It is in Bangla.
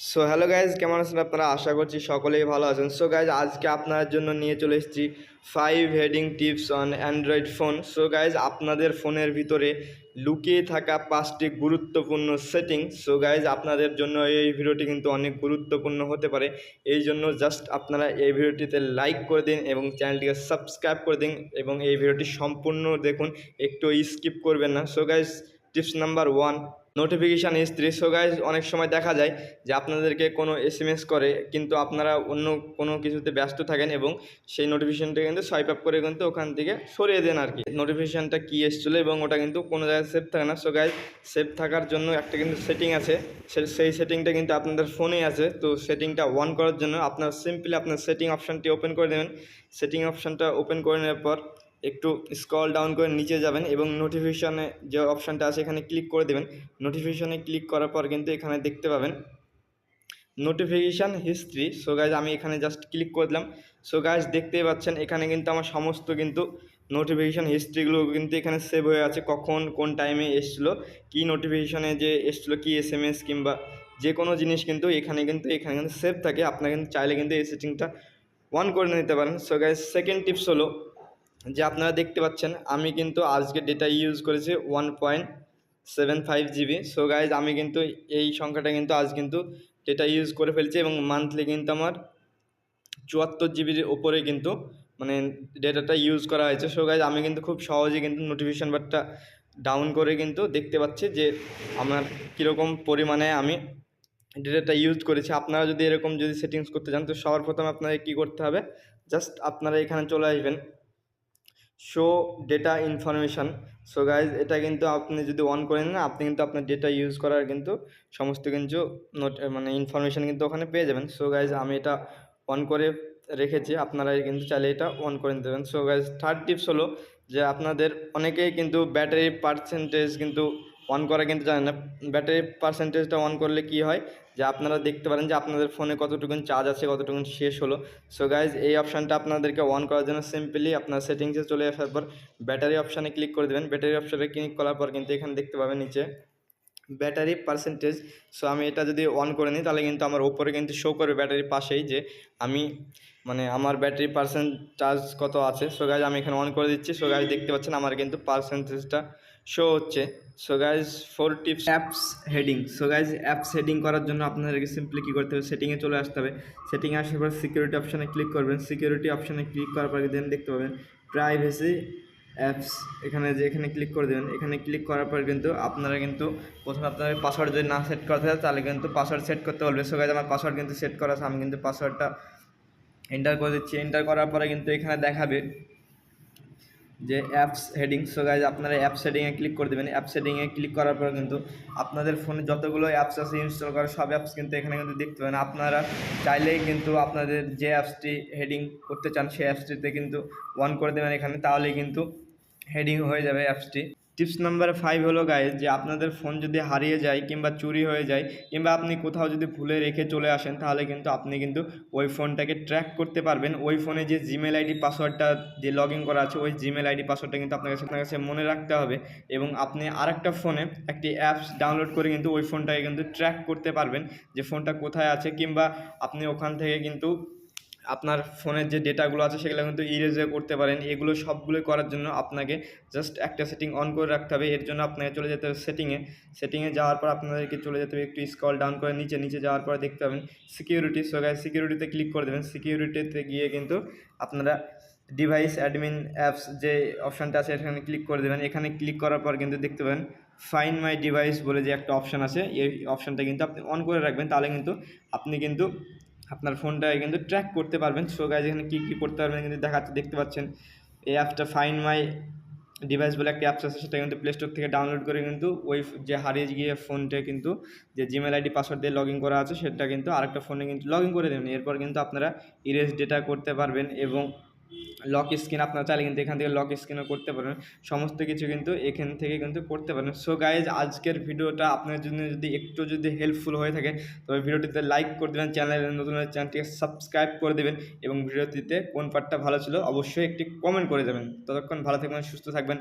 সো হ্যালো গাইজ, কেমন আছেন আপনারা? আশা করছি সকলেই ভালো আছেন। সো গাইজ, আজকে আপনার জন্য নিয়ে চলে এসেছি 5 heading tips on Android phone. So guys, আপনাদের ফোনের ভিতরে লুকিয়ে থাকা 5টি গুরুত্বপূর্ণ সেটিং। সো গাইজ, আপনাদের জন্য এই ভিডিওটি কিন্তু অনেক গুরুত্বপূর্ণ হতে পারে। এই জন্য জাস্ট আপনারা এই ভিডিওটিতে লাইক করে দিন এবং চ্যানেলটিকে সাবস্ক্রাইব করে দিন এবং এই ভিডিওটি সম্পূর্ণ দেখুন, একটু স্কিপ করবেন না। So guys, tips number 1, notification history. So guys, অনেক সময় দেখা যায় যে আপনাদেরকে কোনো এসএমএস করে, কিন্তু আপনারা অন্য কোনো কিছুতে ব্যস্ত থাকেন এবং সেই নোটিফিকেশানটা কিন্তু সোয়াইপ আপ করে কিন্তু ওখান থেকে সরিয়ে দেন আর কি। নোটিফিকেশানটা কী এসেছিলো এবং ওটা কিন্তু কোনো জায়গায় সেভ থাকে না। সো গাইজ, সেভ থাকার জন্য একটা কিন্তু সেটিং আছে, সেই সেটিংটা কিন্তু আপনাদের ফোনেই আছে। তো সেটিংটা অন করার জন্য আপনারা সিম্পলি আপনার সেটিং অপশানটি ওপেন করে দেবেন। সেটিং অপশানটা ওপেন করে নেওয়ার পর একটু স্ক্রল ডাউন করে নিচে যাবেন এবং নোটিফিকেশানে যে অপশানটা আছে এখানে ক্লিক করে দেবেন। নোটিফিকেশানে ক্লিক করার পর কিন্তু এখানে দেখতে পাবেন নোটিফিকেশান হিস্ট্রি। সো গাইজ, আমি এখানে জাস্ট ক্লিক করে দিলাম। সো গাইজ, দেখতেই পাচ্ছেন এখানে কিন্তু আমার সমস্ত কিন্তু নোটিফিকেশান হিস্ট্রিগুলো কিন্তু এখানে সেভ হয়ে আছে, কখন কোন টাইমে এসেছিলো, কী নোটিফিকেশানে যে এসেছিলো, কী এসএমএস কিংবা যে কোনো জিনিস কিন্তু এখানে কিন্তু সেভ থাকে। আপনারা কিন্তু চাইলে কিন্তু এই সেটিংটা অন করে নিতে পারেন। সো গাইজ, সেকেন্ড টিপস হলো যে আপনারা দেখতে পাচ্ছেন আমি কিন্তু আজকে ডেটা ইউজ করেছি 1.75 জিবি। সো গাইজ, আমি কিন্তু এই সংখ্যাটা কিন্তু আজ কিন্তু ডেটা ইউজ করে ফেলছি এবং মান্থলি কিন্তু আমার 74 জিবির ওপরে কিন্তু মানে ডেটাটা ইউজ করা হয়েছে। সো গাইজ, আমি কিন্তু খুব সহজে কিন্তু নোটিফিকেশান বারটা ডাউন করে কিন্তু দেখতে পাচ্ছি যে আমার কীরকম পরিমাণে আমি ডেটাটা ইউজ করেছি। আপনারা যদি এরকম যদি সেটিংস করতে চান, তো সবার প্রথমে আপনাদের কী করতে হবে, জাস্ট আপনারা এখানে চলে আসবেন show data information. So guys, এটা কিন্তু আপনি যদি অন করেন না, আপনি কিন্তু আপনার ডেটা ইউজ করার কিন্তু সমস্ত কিছু ইনফরমেশান কিন্তু ওখানে পেয়ে যাবেন। সো গাইজ, আমি এটা অন করে রেখেছি, আপনারা কিন্তু চাইলে এটা অন করে নিতে পারেন। সো গাইজ, থার্ড টিপস হলো যে আপনাদের অনেকেই কিন্তু ব্যাটারি পার্সেন্টেজ কিন্তু অন করা কিন্তু জানেন না। ব্যাটারি পার্সেন্টেজটা অন করলে কি হয় যে আপনারা দেখতে পারেন যে আপনাদের ফোনে কতটুকুন চার্জ আছে, কতটুকুন শেষ হলো। সো গাইজ, এই অপশানটা আপনাদেরকে অন করার জন্য সিম্পলি আপনার সেটিংসে চলে আসার পর ব্যাটারি অপশানে ক্লিক করে দেবেন। ব্যাটারি অপশানে ক্লিক করার পর কিন্তু এখানে দেখতে পাবেন নিচে ব্যাটারি পার্সেন্টেজ। সো আমি এটা যদি অন করে নিই তাহলে কিন্তু আমার ওপরে কিন্তু শো করবে ব্যাটারির পাশেই যে আমি আমার ব্যাটারি পার্সেন্ট চার্জ কত আছে। সো গাইজ, আমি এখানে অন করে দিচ্ছি। সো গাইজ, দেখতে পাচ্ছেন আমার কিন্তু পার্সেন্টেজটা শো হচ্ছে। So guys, 4 tips, apps heading. So guys, apps heading করার জন্য আপনাদেরকে সিম্পলি কী করতে হবে, সেটিংয়ে চলে আসতে হবে। সেটিংয়ে আসার পর সিকিউরিটি অপশানে ক্লিক করবেন। সিকিউরিটি অপশানে ক্লিক করার পর দেন দেখতে পাবেন প্রাইভেসি অ্যাপস। এখানে ক্লিক করে দেবেন। এখানে ক্লিক করার পর কিন্তু আপনারা কিন্তু প্রথমে আপনাদের পাসওয়ার্ড যদি না সেট করতে হয় তাহলে কিন্তু পাসওয়ার্ড সেট করতে বলবে। সো গাইজ, আমার পাসওয়ার্ড কিন্তু সেট করা আছে, আমি কিন্তু পাসওয়ার্ডটা এন্টার করে দিচ্ছি। এন্টার করার পরে কিন্তু এখানে দেখাবে যে অ্যাপস হেডিং। সো গাইজ, আপনারা অ্যাপস হেডিংয়ে ক্লিক করে দেবেন। অ্যাপস হেডিংয়ে ক্লিক করার পর কিন্তু আপনাদের ফোনে যতগুলো অ্যাপস আছে ইনস্টল করা, সব অ্যাপস কিন্তু এখানে কিন্তু দেখতে পাবেন। আপনারা চাইলেই কিন্তু আপনাদের যে অ্যাপসটি হেডিং করতে চান সেই অ্যাপসটিতে কিন্তু অন করে দেবেন এখানে, তাহলেই কিন্তু হেডিং হয়ে যাবে অ্যাপসটি। টিপস নাম্বার 5 হলো গাইজ যে আপনাদের ফোন যদি হারিয়ে যায় কিংবা চুরি হয়ে যায় কিংবা আপনি কোথাও যদি ভুলে রেখে চলে আসেন, তাহলে কিন্তু আপনি কিন্তু ওই ফোনটাকে ট্র্যাক করতে পারবেন। ওই ফোনে যে জিমেল আইডি পাসওয়ার্ডটা যে লগ ইন করা আছে, ওই জিমেল আইডি পাসওয়ার্ডটা কিন্তু আপনার কাছে মনে রাখতে হবে এবং আপনি আরেকটা ফোনে একটি অ্যাপস ডাউনলোড করে কিন্তু ওই ফোনটাকে কিন্তু ট্র্যাক করতে পারবেন যে ফোনটা কোথায় আছে, কিংবা আপনি ওখান থেকে কিন্তু আপনার ফোনের যে ডেটাগুলো আছে সেগুলো কিন্তু ইরেজও করতে পারেন। এগুলো সবগুলো করার জন্য আপনাকে জাস্ট একটা সেটিং অন করে রাখতে হবে। এর জন্য আপনাকে চলে যেতে হবে সেটিংয়ে যাওয়ার পর আপনাদেরকে চলে যেতে হবে একটু স্ক্রল ডাউন করে নিচে যাওয়ার পর দেখতে পাবেন সিকিউরিটি। সো গাইস, সিকিউরিটিতে ক্লিক করে দেবেন। সিকিউরিটিতে গিয়ে কিন্তু আপনারা ডিভাইস অ্যাডমিন অ্যাপস যে অপশানটা আছে এখানে ক্লিক করে দেবেন। এখানে ক্লিক করার পর কিন্তু দেখতে পাবেন ফাইন্ড মাই ডিভাইস বলে যে একটা অপশান আছে, এই অপশানটা কিন্তু আপনি অন করে রাখবেন, তাহলে কিন্তু আপনি কিন্তু আপনার ফোনটাকে কিন্তু ট্র্যাক করতে পারবেন। সো গাইজ, এখানে কী করতে পারবেন কিন্তু দেখাচ্ছে, দেখতে পাচ্ছেন এই অ্যাপটা ফাইন্ড মাই ডিভাইস বলে একটা অ্যাপস আছে, সেটা কিন্তু প্লে স্টোর থেকে ডাউনলোড করে কিন্তু ওই যে হারিয়ে গিয়ে ফোনটা কিন্তু যে জিমেল আইডি পাসওয়ার্ড দিয়ে লগ ইন করা আছে সেটা কিন্তু আরেকটা ফোনে কিন্তু লগ ইন করে দেবেন। এরপর কিন্তু আপনারা ইরেজ ডেটা করতে পারবেন এবং লক স্ক্রিন আপনারা চাইলে কিন্তু এখান থেকে লক স্ক্রিনও করতে পারবেন। সমস্ত কিছু কিন্তু এখান থেকে কিন্তু করতে পারেন। সো গাইজ, আজকের ভিডিওটা আপনার জন্য যদি হেল্পফুল হয়ে থাকে তবে ভিডিওটিতে লাইক করে দেবেন, নতুন চ্যানেলটিকে সাবস্ক্রাইব করে দেবেন এবং ভিডিওটিতে কোন পার্টটা ভালো ছিল অবশ্যই একটি কমেন্ট করে দেবেন। ততক্ষণ ভালো থাকবেন, সুস্থ থাকবেন।